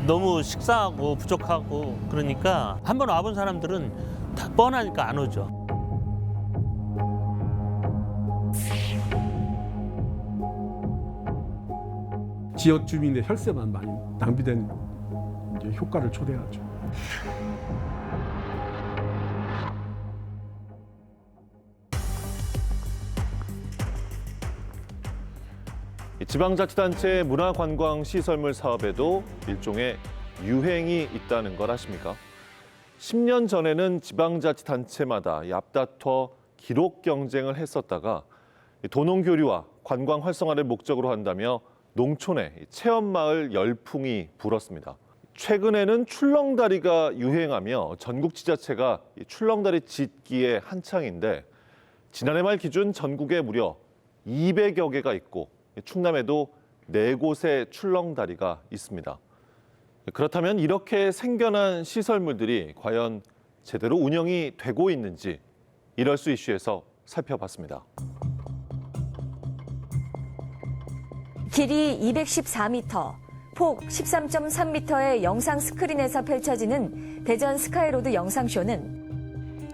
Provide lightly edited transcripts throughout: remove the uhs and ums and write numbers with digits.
너무 식상하고 부족하고 그러니까 한번 와본 사람들은 다 뻔하니까 안 오죠. 지역 주민의 혈세만 많이 낭비된 이제 효과를 초래하죠. 지방자치단체 문화관광시설물 사업에도 일종의 유행이 있다는 걸 아십니까? 10년 전에는 지방자치단체마다 앞다퉈 기록 경쟁을 했었다가 도농교류와 관광 활성화를 목적으로 한다며 농촌에 체험마을 열풍이 불었습니다. 최근에는 출렁다리가 유행하며 전국 지자체가 출렁다리 짓기에 한창인데 지난해 말 기준 전국에 무려 200여 개가 있고 충남에도 4곳의 출렁다리가 있습니다. 그렇다면 이렇게 생겨난 시설물들이 과연 제대로 운영이 되고 있는지 이럴수 이슈에서 살펴봤습니다. 길이 214m, 폭 13.3m의 영상 스크린에서 펼쳐지는 대전 스카이로드 영상쇼는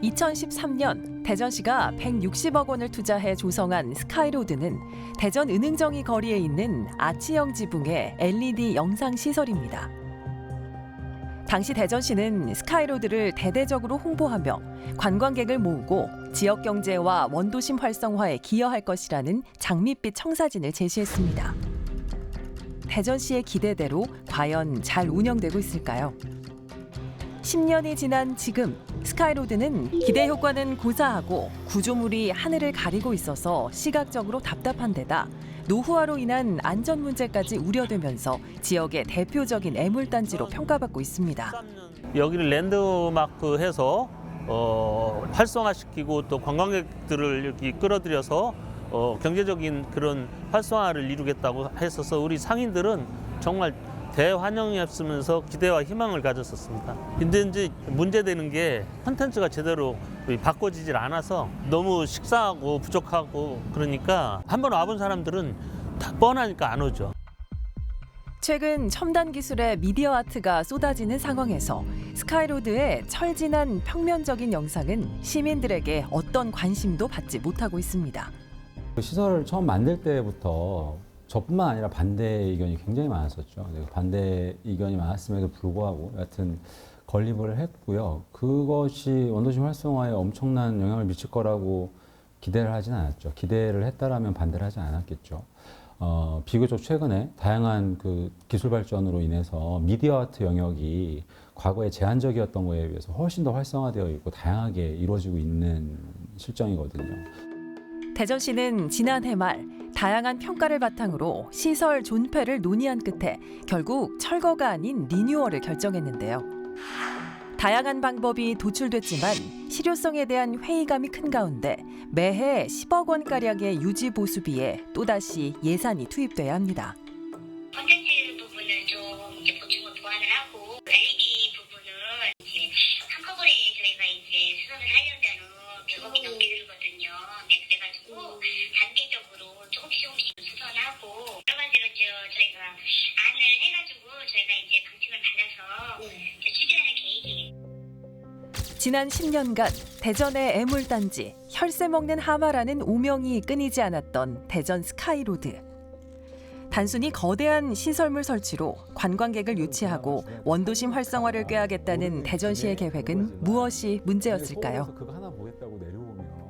2013년 대전시가 160억 원을 투자해 조성한 스카이로드는 대전 은흥정이 거리에 있는 아치형 지붕의 LED 영상 시설입니다. 당시 대전시는 스카이로드를 대대적으로 홍보하며 관광객을 모으고 지역 경제와 원도심 활성화에 기여할 것이라는 장밋빛 청사진을 제시했습니다. 대전시의 기대대로 과연 잘 운영되고 있을까요? 10년이 지난 지금 스카이로드는 기대 효과는 고사하고 구조물이 하늘을 가리고 있어서 시각적으로 답답한 데다 노후화로 인한 안전 문제까지 우려되면서 지역의 대표적인 애물단지로 평가받고 있습니다. 여기를 랜드마크 해서 활성화시키고 또 관광객들을 여기 끌어들여서 경제적인 그런 활성화를 이루겠다고 했어서 우리 상인들은 정말 대환영이었으면서 기대와 희망을 가졌었습니다. 근데 이제 문제되는 게 콘텐츠가 제대로 바꿔지질 않아서 너무 식상하고 부족하고 그러니까 한번 와본 사람들은 다 뻔하니까 안 오죠. 최근 첨단 기술의 미디어 아트가 쏟아지는 상황에서 스카이로드의 철진한 평면적인 영상은 시민들에게 어떤 관심도 받지 못하고 있습니다. 시설을 처음 만들 때부터 저뿐만 아니라 반대 의견이 굉장히 많았었죠. 반대 의견이 많았음에도 불구하고 여하튼 건립을 했고요. 그것이 원도심 활성화에 엄청난 영향을 미칠 거라고 기대를 하진 않았죠. 기대를 했다라면 반대를 하지 않았겠죠. 비교적 최근에 다양한 그 기술 발전으로 인해서 미디어 아트 영역이 과거에 제한적이었던 거에 비해서 훨씬 더 활성화되어 있고 다양하게 이루어지고 있는 실정이거든요. 대전시는 지난해 말 다양한 평가를 바탕으로 시설 존폐를 논의한 끝에 결국 철거가 아닌 리뉴얼을 결정했는데요. 다양한 방법이 도출됐지만 실효성에 대한 회의감이 큰 가운데 매해 10억 원가량의 유지 보수비에 또다시 예산이 투입돼야 합니다. 콘텐츠 부분을 좀 이제 보충을 보완을 하고 LED 부분은 이제 한꺼번에 저희가 이제 수선을 하려면은 100억이 넘게 들거든요. 네, 그래가지고 단계적으로 조금씩 수선하고 여러 가지로 저희가 안을 해가지고 저희가 이제 방침을 받아서 추진하는 계획이에요. 지난 10년간 대전의 애물단지, 혈세 먹는 하마라는 오명이 끊이지 않았던 대전 스카이로드. 단순히 거대한 시설물 설치로 관광객을 유치하고 원도심 활성화를 꾀하겠다는 대전시의 계획은 무엇이 문제였을까요?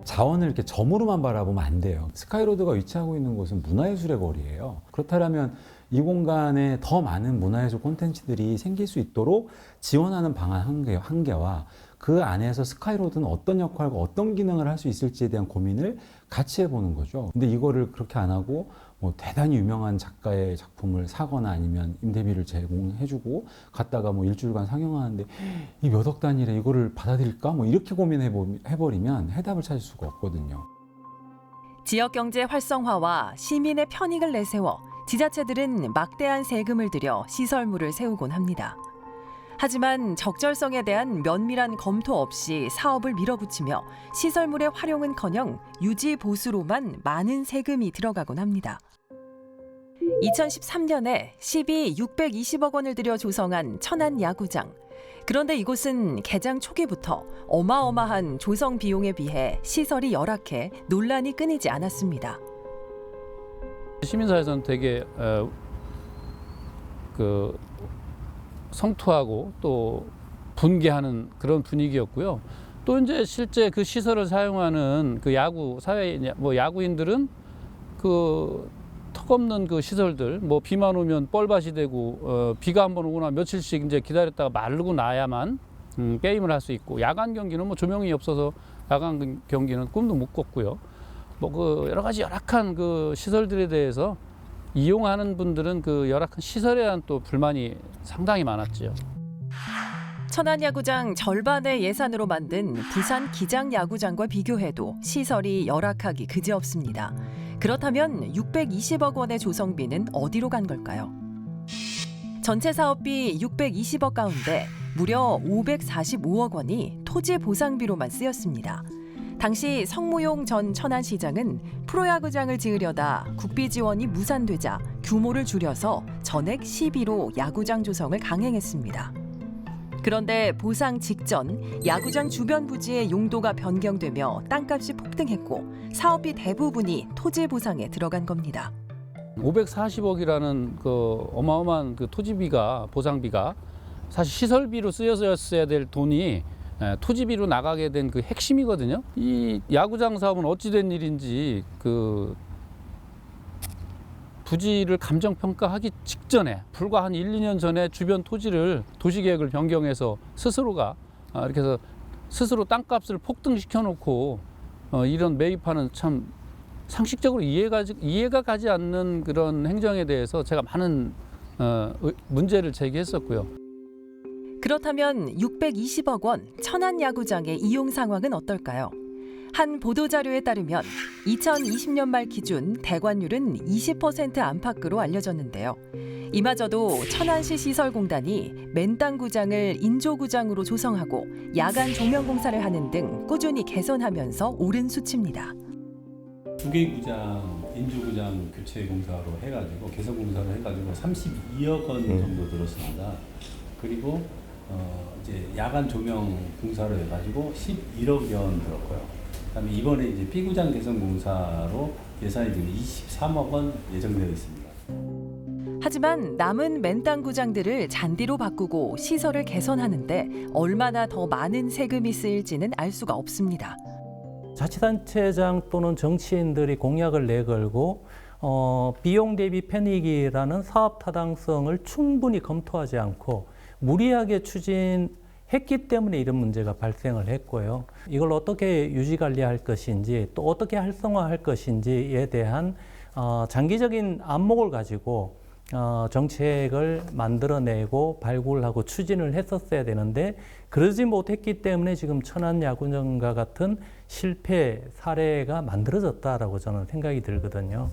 자원을 이렇게 점으로만 바라보면 안 돼요. 스카이로드가 위치하고 있는 곳은 문화예술의 거리예요. 그렇다면 이 공간에 더 많은 문화예술 콘텐츠들이 생길 수 있도록 지원하는 방안 한 개와 그 안에서 스카이로드는 어떤 역할과 어떤 기능을 할 수 있을지에 대한 고민을 같이 해보는 거죠. 근데 이거를 그렇게 안 하고 뭐 대단히 유명한 작가의 작품을 사거나 아니면 임대비를 제공해주고 갔다가 뭐 일주일간 상영하는데 이 몇 억 단위래 이거를 받아들일까? 뭐 이렇게 고민해버리면 해답을 찾을 수가 없거든요. 지역 경제 활성화와 시민의 편익을 내세워 지자체들은 막대한 세금을 들여 시설물을 세우곤 합니다. 하지만 적절성에 대한 면밀한 검토 없이 사업을 밀어붙이며 시설물의 활용은커녕 유지 보수로만 많은 세금이 들어가곤 합니다. 2013년에 시비 620억 원을 들여 조성한 천안 야구장. 그런데 이곳은 개장 초기부터 어마어마한 조성 비용에 비해 시설이 열악해 논란이 끊이지 않았습니다. 시민사회에서는 되게 성토하고 또 분개하는 그런 분위기였고요. 또 이제 실제 그 시설을 사용하는 그 야구인들은 그 턱없는 그 시설들, 뭐 비만 오면 뻘밭이 되고 비가 한번 오거나 며칠씩 이제 기다렸다가 마르고 나야만 게임을 할 수 있고, 야간 경기는 뭐 조명이 없어서 야간 경기는 꿈도 못 꿨고요. 뭐 그 여러 가지 열악한 그 시설들에 대해서 이용하는 분들은 그 열악한 시설에 대한 또 불만이 상당히 많았지요. 천안 야구장 절반의 예산으로 만든 부산 기장 야구장과 비교해도 시설이 열악하기 그지없습니다. 그렇다면 620억 원의 조성비는 어디로 간 걸까요? 전체 사업비 620억 가운데 무려 545억 원이 토지 보상비로만 쓰였습니다. 당시 성무용 전 천안시장은 프로야구장을 지으려다 국비 지원이 무산되자 규모를 줄여서 전액 시비로 야구장 조성을 강행했습니다. 그런데 보상 직전 야구장 주변 부지의 용도가 변경되며 땅값이 폭등했고 사업비 대부분이 토지 보상에 들어간 겁니다. 540억이라는 그 어마어마한 그 토지비가, 보상비가 사실 시설비로 쓰였어야 될 돈이 토지비로 나가게 된 그 핵심이거든요. 이 야구장 사업은 어찌된 일인지 그 부지를 감정평가하기 직전에 불과 한 1, 2년 전에 주변 토지를 도시계획을 변경해서 스스로가 이렇게 해서 스스로 땅값을 폭등시켜 놓고 이런 매입하는 참 상식적으로 이해가 가지 않는 그런 행정에 대해서 제가 많은 문제를 제기했었고요. 그렇다면 620억 원 천안 야구장의 이용 상황은 어떨까요? 한 보도자료에 따르면 2020년 말 기준 대관율은 20% 안팎으로 알려졌는데요. 이마저도 천안시 시설공단이 맨땅구장을 인조구장으로 조성하고 야간 조명 공사를 하는 등 꾸준히 개선하면서 오른 수치입니다. 두개구장, 인조구장 교체 공사로 해가지고 개선 공사로 해가지고 32억 원 정도 들었습니다. 그리고 이제 야간 조명 공사로 해가지고 11억 원 들었고요. 그다음에 이번에 이제 B구장 개선 공사로 예산이 지금 23억 원 예정되어 있습니다. 하지만 남은 맨땅 구장들을 잔디로 바꾸고 시설을 개선하는데 얼마나 더 많은 세금이 쓰일지는 알 수가 없습니다. 자치단체장 또는 정치인들이 공약을 내걸고 비용 대비 편익이라는 사업 타당성을 충분히 검토하지 않고 무리하게 추진했기 때문에 이런 문제가 발생을 했고요. 이걸 어떻게 유지관리할 것인지 또 어떻게 활성화할 것인지에 대한 장기적인 안목을 가지고 정책을 만들어내고 발굴하고 추진을 했었어야 되는데 그러지 못했기 때문에 지금 천안 야구장과 같은 실패 사례가 만들어졌다라고 저는 생각이 들거든요.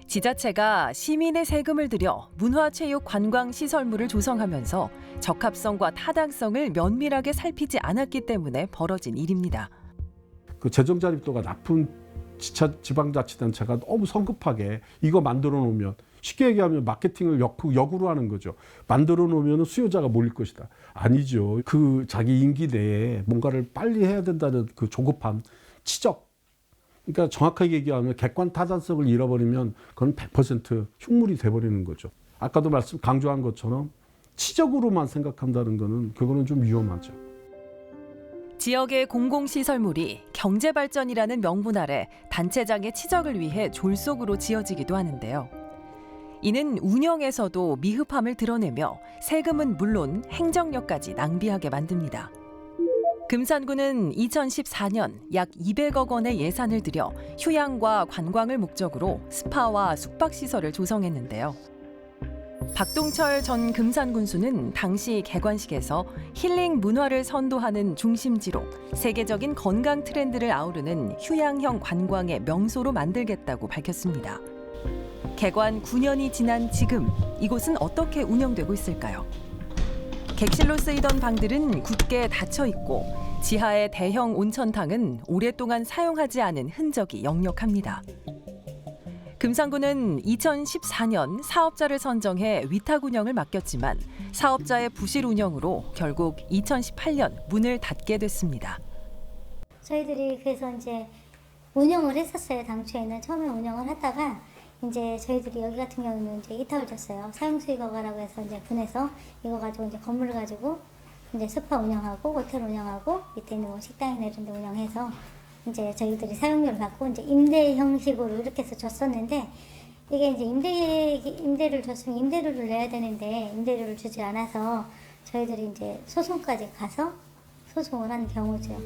지자체가 시민의 세금을 들여 문화체육 관광 시설물을 조성하면서 적합성과 타당성을 면밀하게 살피지 않았기 때문에 벌어진 일입니다. 그 재정 자립도가 나쁜 지방자치단체가 너무 성급하게 이거 만들어 놓으면 쉽게 얘기하면 마케팅을 역으로 하는 거죠. 만들어 놓으면 수요자가 몰릴 것이다. 아니죠. 그 자기 임기 내에 뭔가를 빨리 해야 된다는 그 조급함, 치적. 그러니까 정확하게 얘기하면 객관 타당성을 잃어버리면 그건 100% 흉물이 돼버리는 거죠. 아까도 강조한 것처럼 치적으로만 생각한다는 거는 그거는 좀 위험하죠. 지역의 공공시설물이 경제발전이라는 명분 아래 단체장의 치적을 위해 졸속으로 지어지기도 하는데요. 이는 운영에서도 미흡함을 드러내며 세금은 물론 행정력까지 낭비하게 만듭니다. 금산구는 2014년 약 200억 원의 예산을 들여 휴양과 관광을 목적으로 스파와 숙박시설을 조성했는데요. 박동철 전 금산군수는 당시 개관식에서 힐링 문화를 선도하는 중심지로 세계적인 건강 트렌드를 아우르는 휴양형 관광의 명소로 만들겠다고 밝혔습니다. 개관 9년이 지난 지금 이곳은 어떻게 운영되고 있을까요? 객실로 쓰이던 방들은 굳게 닫혀 있고 지하의 대형 온천탕은 오랫동안 사용하지 않은 흔적이 역력합니다. 금산군은 2014년 사업자를 선정해 위탁 운영을 맡겼지만 사업자의 부실 운영으로 결국 2018년 문을 닫게 됐습니다. 저희들이 그래서 이제 운영을 했었어요. 당초에는 처음에 운영을 하다가 이제 저희들이 여기 같은 경우는 이제 이탁을 줬어요. 사용수익허가라고 해서 이제 군에서 이거 가지고 이제 건물을 가지고 이제 스파 운영하고 호텔 운영하고 밑에 있는 뭐 식당이나 이런 데 운영해서 이제 저희들이 사용료를 받고 이제 임대 형식으로 이렇게 해서 줬었는데 이게 이제 임대를 줬으면 임대료를 내야 되는데 임대료를 주지 않아서 저희들이 이제 소송까지 가서 소송을 한 경우죠.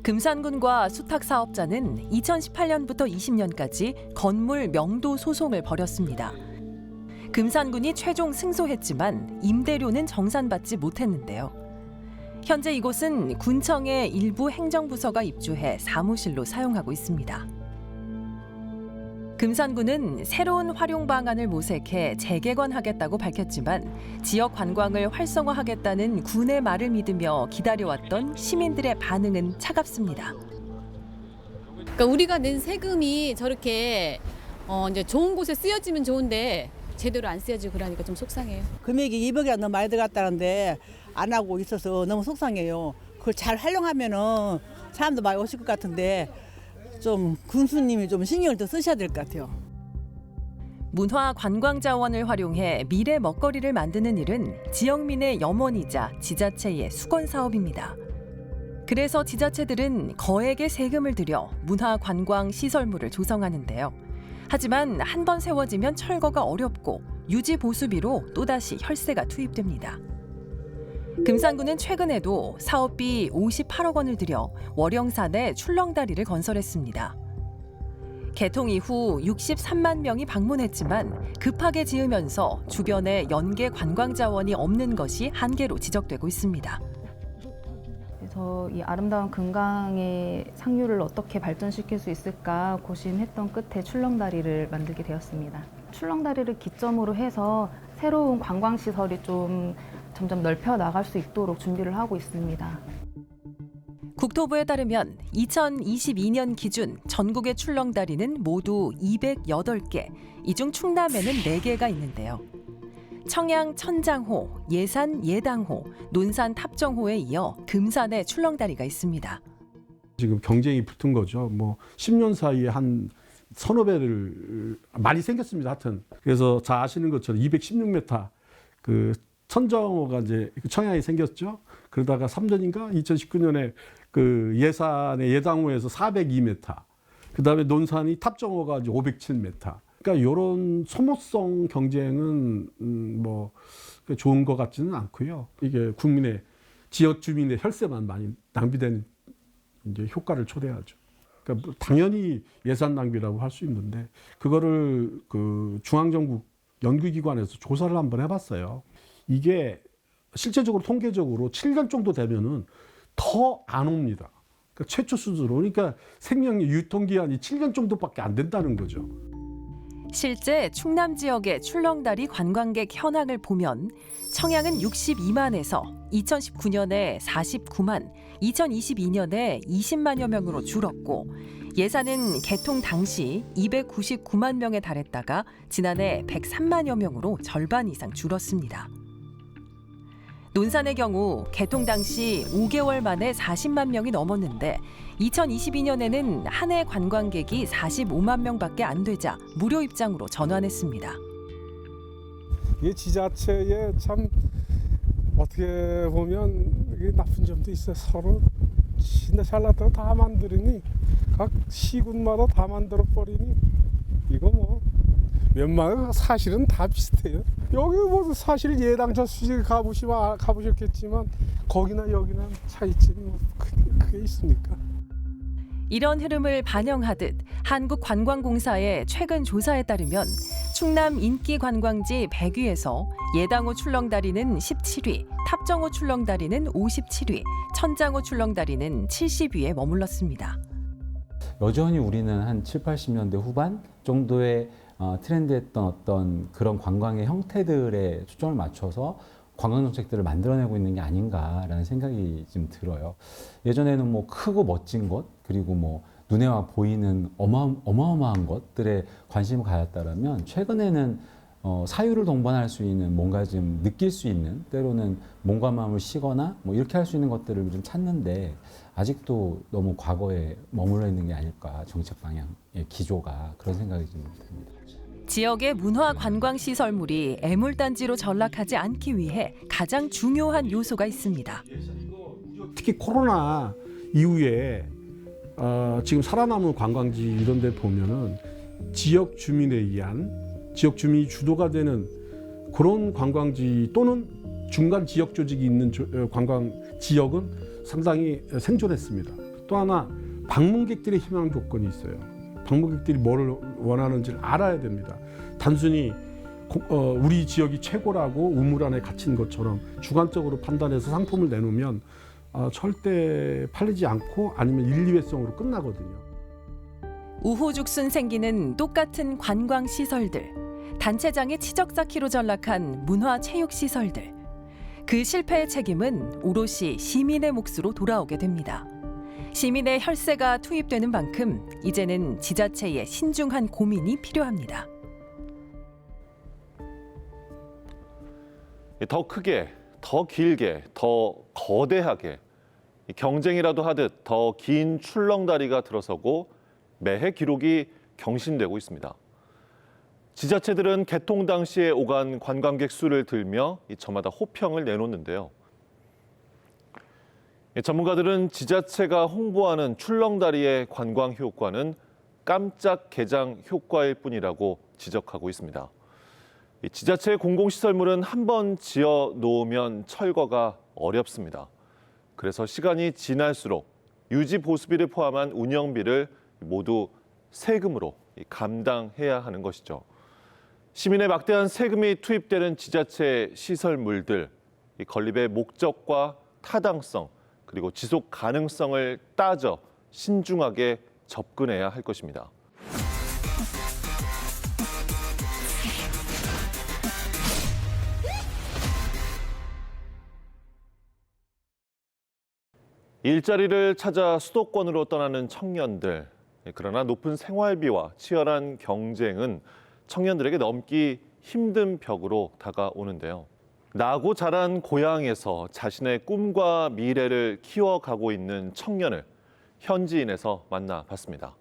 금산군과 수탁 사업자는 2018년부터 20년까지 건물 명도 소송을 벌였습니다. 금산군이 최종 승소했지만 임대료는 정산받지 못했는데요. 현재 이곳은 군청의 일부 행정부서가 입주해 사무실로 사용하고 있습니다. 금산군은 새로운 활용 방안을 모색해 재개관하겠다고 밝혔지만 지역 관광을 활성화하겠다는 군의 말을 믿으며 기다려왔던 시민들의 반응은 차갑습니다. 그러니까 우리가 낸 세금이 저렇게 이제 좋은 곳에 쓰여지면 좋은데 제대로 안 쓰여지고 그러니까 좀 속상해요. 금액이 200이 너무 많이 들어갔다는데 안 하고 있어서 너무 속상해요. 그걸 잘 활용하면은 사람도 많이 오실 것 같은데 좀 군수님이 좀 신경을 더 쓰셔야 될 것 같아요. 문화 관광 자원을 활용해 미래 먹거리를 만드는 일은 지역민의 염원이자 지자체의 수건 사업입니다. 그래서 지자체들은 거액의 세금을 들여 문화 관광 시설물을 조성하는데요. 하지만 한 번 세워지면 철거가 어렵고 유지 보수비로 또다시 혈세가 투입됩니다. 금산군은 최근에도 사업비 58억 원을 들여 월영산에 출렁다리를 건설했습니다. 개통 이후 63만 명이 방문했지만 급하게 지으면서 주변에 연계 관광 자원이 없는 것이 한계로 지적되고 있습니다. 그래서 이 아름다운 금강의 상류를 어떻게 발전시킬 수 있을까 고심했던 끝에 출렁다리를 만들게 되었습니다. 출렁다리를 기점으로 해서 새로운 관광시설이 좀 점점 넓혀 나갈 수 있도록 준비를 하고 있습니다. 국토부에 따르면 2022년 기준 전국의 출렁다리는 모두 208개, 이 중 충남에는 4개가 있는데요. 청양 천장호, 예산 예당호, 논산 탑정호에 이어 금산에 출렁다리가 있습니다. 지금 경쟁이 붙은 거죠. 뭐 10년 사이에 한 서너 배를 많이 생겼습니다. 하여튼 그래서 잘 아시는 것처럼 216m 그 천정호가 이제 청양에 생겼죠. 그러다가 3년인가 2019년에 그 예산의 예당호에서 402m, 그 다음에 논산이 탑정호가 이제 507m. 그러니까 이런 소모성 경쟁은 뭐 좋은 것 같지는 않고요. 이게 국민의 지역 주민의 혈세만 많이 낭비되는 이제 효과를 초래하죠. 그러니까 뭐 당연히 예산 낭비라고 할 수 있는데 그거를 그 중앙정부 연구기관에서 조사를 한번 해봤어요. 이게 실제적으로 통계적으로 7년 정도 되면은 더 안 옵니다. 그러니까 최초 수준으로. 그러니까 생명력 유통기한이 7년 정도밖에 안 된다는 거죠. 실제 충남 지역의 출렁다리 관광객 현황을 보면 청양은 62만에서 2019년에 49만, 2022년에 20만여 명으로 줄었고 예산은 개통 당시 299만 명에 달했다가 지난해 103만여 명으로 절반 이상 줄었습니다. 논산의 경우 개통 당시 5개월 만에 40만 명이 넘었는데 2022년에는 한 해 관광객이 45만 명밖에 안 되자 무료 입장으로 전환했습니다. 이게 지자체에 참 어떻게 보면 이게 나쁜 점도 있어요. 서로 진짜 잘났다고 다 만드느니 각 시군마다 다 만들어 버리니 이거 뭐 웬만하면 사실은 다 비슷해요. 여기 뭐 사실 예당 저수지 가보셨겠지만 거기나 여기나 차이점이 뭐 크게 있습니까? 이런 흐름을 반영하듯 한국관광공사의 최근 조사에 따르면 충남 인기 관광지 100위에서 예당호 출렁다리는 17위, 탑정호 출렁다리는 57위, 천장호 출렁다리는 70위에 머물렀습니다. 여전히 우리는 한 7, 80년대 후반 정도의 트렌드했던 어떤 그런 관광의 형태들에 초점을 맞춰서 관광 정책들을 만들어내고 있는 게 아닌가라는 생각이 좀 들어요. 예전에는 뭐 크고 멋진 곳, 그리고 뭐 눈에 보이는 어마어마한 것들에 관심을 가졌다면 최근에는 사유를 동반할 수 있는 뭔가 좀 느낄 수 있는 때로는 몸과 마음을 쉬거나 뭐 이렇게 할 수 있는 것들을 좀 찾는데 아직도 너무 과거에 머물러 있는 게 아닐까 정책 방향의 기조가 그런 생각이 좀 듭니다. 지역의 문화 관광 시설물이 애물단지로 전락하지 않기 위해 가장 중요한 요소가 있습니다. 특히 코로나 이후에 지금 살아남은 관광지 이런 데 보면은 지역 주민에 의한 지역 주민이 주도가 되는 그런 관광지 또는 중간 지역 조직이 있는 관광 지역은 상당히 생존했습니다. 또 하나 방문객들의 희망 조건이 있어요. 방문객들이 뭐를 원하는지를 알아야 됩니다. 단순히 우리 지역이 최고라고 우물 안에 갇힌 것처럼 주관적으로 판단해서 상품을 내놓으면 절대 팔리지 않고 아니면 1, 2회성으로 끝나거든요. 우후죽순 생기는 똑같은 관광 시설들, 단체장의 치적 쌓기로 전락한 문화체육시설들. 그 실패의 책임은 오롯이 시민의 몫으로 돌아오게 됩니다. 시민의 혈세가 투입되는 만큼 이제는 지자체의 신중한 고민이 필요합니다. 더 크게, 더 길게, 더 거대하게 경쟁이라도 하듯 더 긴 출렁다리가 들어서고 매해 기록이 경신되고 있습니다. 지자체들은 개통 당시에 오간 관광객 수를 들며 저마다 호평을 내놓는데요. 전문가들은 지자체가 홍보하는 출렁다리의 관광 효과는 깜짝 개장 효과일 뿐이라고 지적하고 있습니다. 지자체의 공공시설물은 한번 지어 놓으면 철거가 어렵습니다. 그래서 시간이 지날수록 유지 보수비를 포함한 운영비를 모두 세금으로 감당해야 하는 것이죠. 시민의 막대한 세금이 투입되는 지자체 시설물들, 건립의 목적과 타당성, 그리고 지속 가능성을 따져 신중하게 접근해야 할 것입니다. 일자리를 찾아 수도권으로 떠나는 청년들. 그러나 높은 생활비와 치열한 경쟁은 청년들에게 넘기 힘든 벽으로 다가오는데요. 나고 자란 고향에서 자신의 꿈과 미래를 키워가고 있는 청년을 현지인에서 만나봤습니다.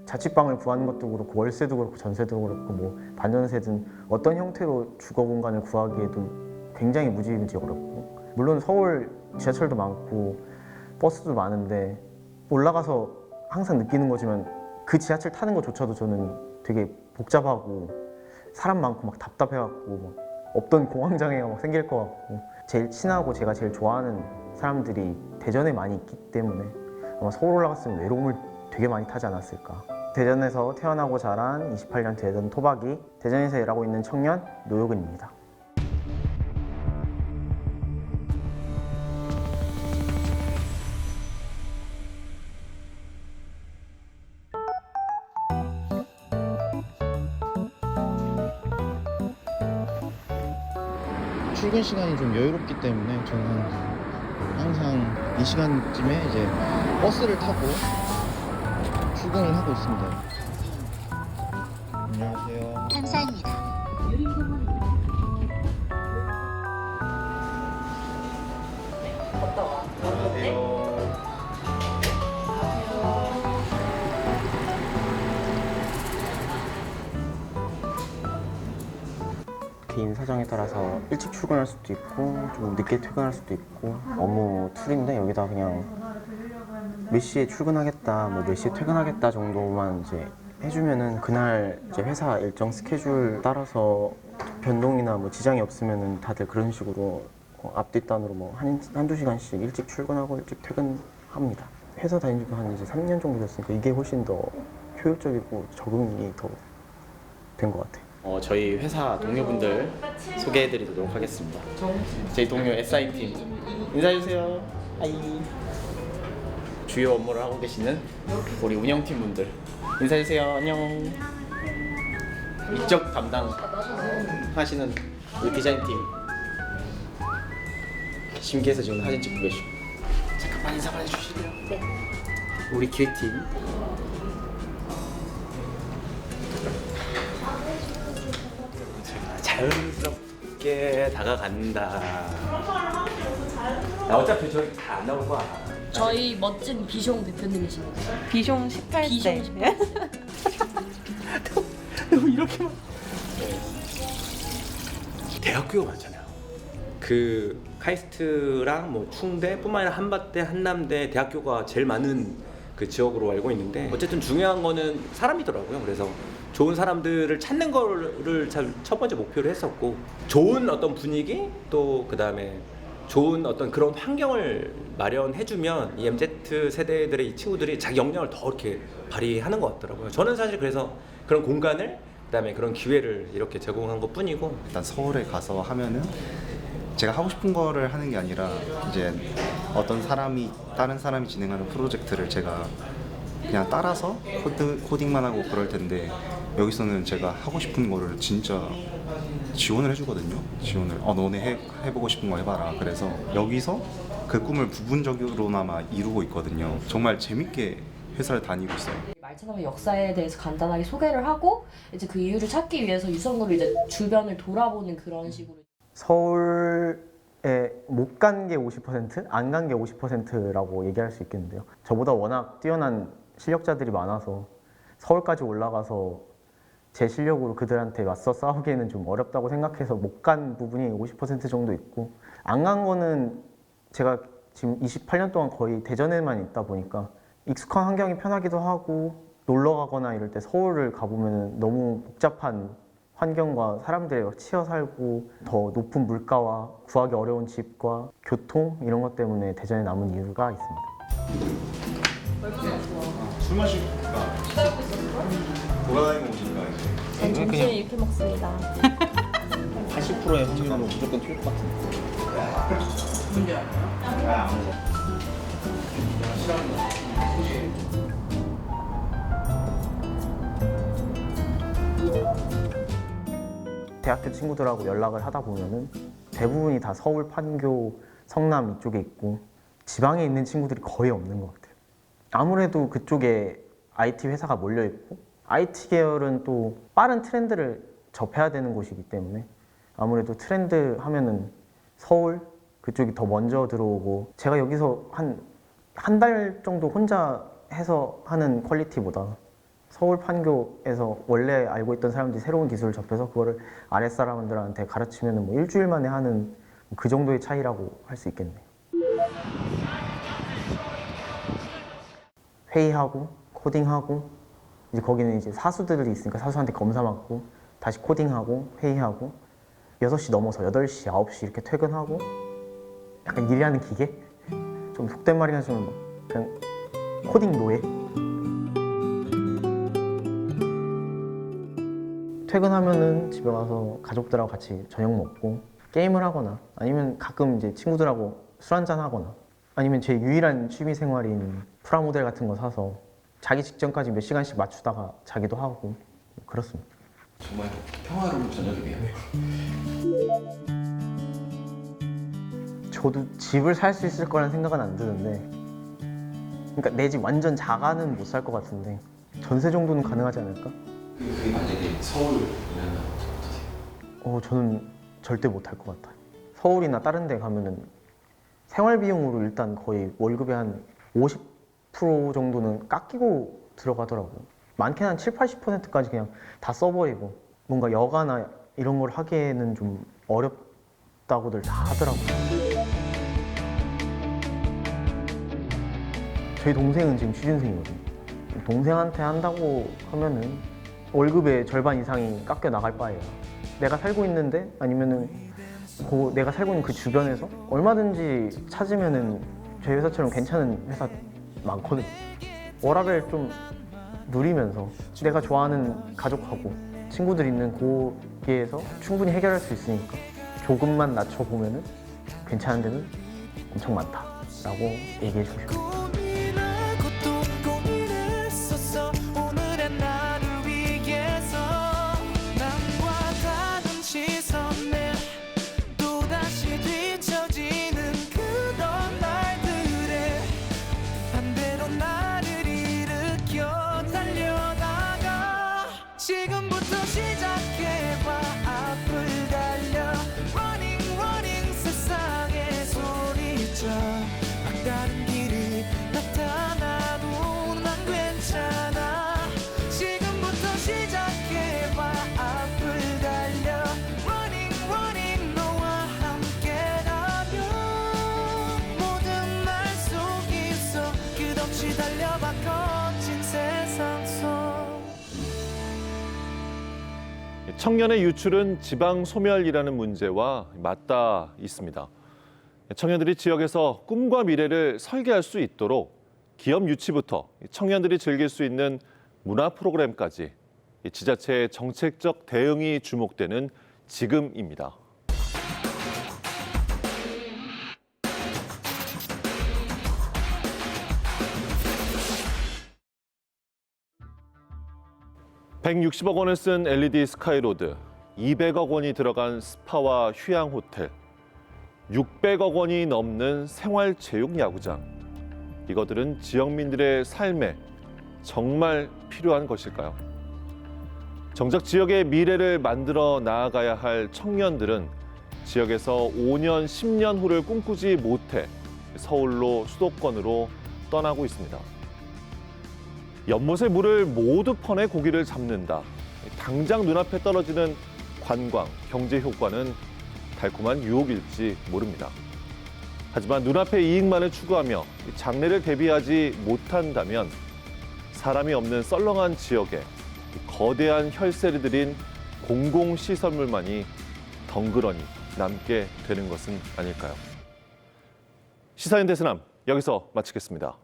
자취방을 구하는 것도 그렇고 월세도 그렇고 전세도 그렇고 뭐 반전세든 어떤 형태로 주거 공간을 구하기에도 굉장히 무지무지 어렵고, 물론 서울 지하철도 많고 버스도 많은데 올라가서 항상 느끼는 거지만 그 지하철 타는 것조차도 저는 되게 복잡하고 사람 많고 막 답답해갖고 막 없던 공황장애가 막 생길 것 같고, 제일 친하고 제가 제일 좋아하는 사람들이 대전에 많이 있기 때문에 아마 서울 올라갔으면 외로움을 되게 많이 타지 않았을까. 대전에서 태어나고 자란 28년 대전 토박이, 대전에서 일하고 있는 청년 노효근입니다. 출근 시간이 좀 여유롭기 때문에 저는 항상 이 시간쯤에 이제 버스를 타고 출근을 하고 있습니다. 안녕하세요. 감사합니다. 개인 사정에 따라서 일찍 출근할 수도 있고 좀 늦게 퇴근할 수도 있고 업무 툴인데, 여기다 그냥 몇 시에 출근하겠다, 뭐 몇 시에 퇴근하겠다 정도만 이제 해주면은 그날 이제 회사 일정 스케줄 따라서 변동이나 뭐 지장이 없으면은 다들 그런 식으로 앞뒷단으로 뭐 한두 시간씩 일찍 출근하고 일찍 퇴근합니다. 회사 다닌 지도 한 이제 3년 정도 됐으니까 이게 훨씬 더 효율적이고 적응이 더 된 것 같아요. 저희 회사 동료분들 소개해드리도록 하겠습니다. 저희 동료 SI팀 인사해주세요. 하이. 주요 업무를 하고 계시는 우리 운영팀 분들 인사해주세요. 안녕. 이쪽 담당 하시는 우리 디자인팀 심기에서 지금 사진 찍고 계시고, 잠깐만 인사만 해주실래요? 네. 우리 기획팀. 자연스럽게 다가간다. 나 어차피 저기 다 안 나올 거야. 저희 멋진 비숑 대표님이십니다. 비숑 18세. 비숑 18세. 너무 이렇게만. 대학교가 많잖아요. 그 카이스트랑 뭐 충대뿐만 아니라 한밭대, 한남대 대학교가 제일 많은 그 지역으로 알고 있는데 어쨌든 중요한 거는 사람이더라고요. 그래서 좋은 사람들을 찾는 거를 첫 번째 목표로 했었고 좋은 어떤 분위기 또 그다음에 좋은 어떤 그런 환경을 마련해주면 이 MZ 세대들의 이 친구들이 자기 역량을 더 이렇게 발휘하는 것 같더라고요. 저는 사실 그래서 그런 공간을 그다음에 그런 기회를 이렇게 제공한 것 뿐이고 일단 서울에 가서 하면은 제가 하고 싶은 거를 하는 게 아니라 이제 어떤 사람이 다른 사람이 진행하는 프로젝트를 제가 그냥 따라서 코딩만 하고 그럴 텐데 여기서는 제가 하고 싶은 거를 진짜 지원을 해주거든요. 지원을 너네 해보고 싶은 거 해봐라. 그래서 여기서 그 꿈을 부분적으로나마 이루고 있거든요. 정말 재밌게 회사를 다니고 있어요. 말처럼 역사에 대해서 간단하게 소개를 하고 이제 그 이유를 찾기 위해서 유성으로 이제 주변을 돌아보는 그런 식으로. 서울에 못 간 게 50%, 안 간 게 50%라고 얘기할 수 있겠는데요. 저보다 워낙 뛰어난 실력자들이 많아서 서울까지 올라가서 제 실력으로 그들한테 맞서 싸우기에는 좀 어렵다고 생각해서 못 간 부분이 50% 정도 있고 안 간 거는 제가 지금 28년 동안 거의 대전에만 있다 보니까 익숙한 환경이 편하기도 하고 놀러 가거나 이럴 때 서울을 가보면 너무 복잡한 환경과 사람들에 치여 살고 더 높은 물가와 구하기 어려운 집과 교통 이런 것 때문에 대전에 남은 이유가 있습니다. 술 마시니까 돌아다니고 오시니까 전 점심에 이렇게 먹습니다. 80%의 확률로 무조건 튈 것 같은데. 문제 아니야? 안 먹어. 대학교 친구들하고 연락을 하다 보면은 대부분이 다 서울, 판교, 성남 이쪽에 있고 지방에 있는 친구들이 거의 없는 것 같아요. 아무래도 그쪽에 IT 회사가 몰려 있고 IT 계열은 또 빠른 트렌드를 접해야 되는 곳이기 때문에 아무래도 트렌드 하면은 서울 그쪽이 더 먼저 들어오고 제가 여기서 한 달 정도 혼자 해서 하는 퀄리티보다 서울 판교에서 원래 알고 있던 사람들이 새로운 기술을 접해서 그거를 아랫사람들한테 가르치면 뭐 일주일 만에 하는 그 정도의 차이라고 할 수 있겠네요. 회의하고 코딩하고 이제 거기는 이제 사수들이 있으니까 사수한테 검사 받고 다시 코딩하고 회의하고 6시 넘어서 8시, 9시 이렇게 퇴근하고 약간 일하는 기계? 좀 속된 말이 하시면 그냥 코딩 노예? 퇴근하면은 집에 와서 가족들하고 같이 저녁 먹고 게임을 하거나 아니면 가끔 이제 친구들하고 술 한잔 하거나 아니면 제 유일한 취미 생활인 프라모델 같은 거 사서 자기 직전까지 몇 시간씩 맞추다가 자기도 하고 그렇습니다. 정말 평화로운 저녁이네요. 저도 집을 살 수 있을 거라는 생각은 안 드는데 그러니까 내 집 완전 자가는 못 살 것 같은데 전세 정도는 가능하지 않을까? 그게 만약에 서울이라면 어떠세요? 저는 절대 못 할 것 같아요. 서울이나 다른 데 가면은 생활 비용으로 일단 거의 월급의 한 50% 정도는 깎이고 들어가더라고요. 많게는 한 70-80%까지 그냥 다 써버리고 뭔가 여가나 이런 걸 하기에는 좀 어렵다고들 다 하더라고요. 저희 동생은 지금 취준생이거든요. 동생한테 한다고 하면은 월급의 절반 이상이 깎여 나갈 바에야 내가 살고 있는데 아니면은 내가 살고 있는 그 주변에서 얼마든지 찾으면은 저희 회사처럼 괜찮은 회사 많거든요. 워라밸 좀 누리면서 내가 좋아하는 가족하고 친구들 있는 거기에서 충분히 해결할 수 있으니까 조금만 낮춰보면은 괜찮은 데는 엄청 많다라고 얘기해 주고 싶어요. 반대로 나를 청년의 유출은 지방 소멸이라는 문제와 맞닿아 있습니다. 청년들이 지역에서 꿈과 미래를 설계할 수 있도록 기업 유치부터 청년들이 즐길 수 있는 문화 프로그램까지 지자체의 정책적 대응이 주목되는 지금입니다. (160억) 원을 쓴 LED 스카이로드, 200억 원이 들어간 스파와 휴양 호텔, 600억 원이 넘는 생활체육 야구장. 이것들은 지역민들의 삶에 정말 필요한 것일까요? 정작 지역의 미래를 만들어 나아가야 할 청년들은 지역에서 5년, 10년 후를 꿈꾸지 못해 서울로 수도권으로 떠나고 있습니다. 연못의 물을 모두 퍼내 고기를 잡는다. 당장 눈앞에 떨어지는 관광, 경제 효과는 달콤한 유혹일지 모릅니다. 하지만 눈앞의 이익만을 추구하며 장래를 대비하지 못한다면 사람이 없는 썰렁한 지역에 거대한 혈세를 들인 공공시설물만이 덩그러니 남게 되는 것은 아닐까요? 시사인 대세남 여기서 마치겠습니다.